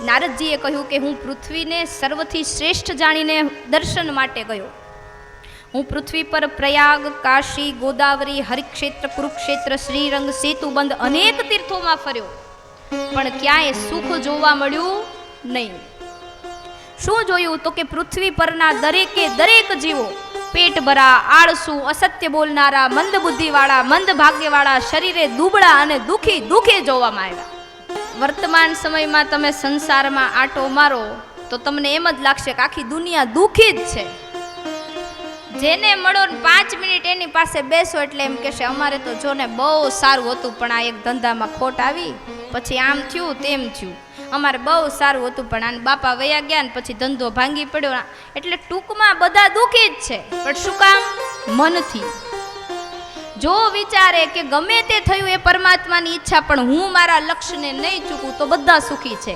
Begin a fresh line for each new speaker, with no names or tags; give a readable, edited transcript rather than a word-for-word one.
નારદજીએ કહ્યું કે હું પૃથ્વીને સર્વથી શ્રેષ્ઠ જાણીને દર્શન માટે ગયો. હું પૃથ્વી પર પ્રયાગ, કાશી, ગોદાવરી, હરિક્ષેત્ર, કુરુક્ષેત્ર, શ્રીરંગ, સેતુબંધ અનેક તીર્થોમાં ફર્યો, પણ ક્યાંય સુખ જોવા મળ્યું નહીં. શું જોયું? તો કે પૃથ્વી પરના દરેકે દરેક જીવો પેટ ભરા, આળસુ, અસત્ય બોલનારા, મંદ બુદ્ધિવાળા, મંદ ભાગ્યવાળા, શરીરે દુબળા અને દુઃખી જોવામાં આવ્યા. વર્તમાન સમયમાં તમે સંસારમાં આંટો મારો તો તમને એમ જ લાગશે કે આખી દુનિયા દુઃખી જ છે. જેને મળો 5 મિનિટ એની પાસે બેસો એટલે એમ કહેશે અમારે તો જો ને બહુ સારું હતું, પણ આ એક ધંધામાં ખોટ આવી, પછી આમ થયું તેમ થયું. અમારે બહુ સારું હતું, પણ આને બાપા વયા ગયા ને પછી ધંધો ભાંગી પડ્યો. એટલે ટૂંકમાં બધા દુઃખી જ છે, પણ શું કામ? મનથી. જો વિચારે કે ગમે તે થયું એ પરમાત્માની ઈચ્છા, પણ હું મારા લક્ષ્યને નહીં ચૂકું તો બધા સુખી છે.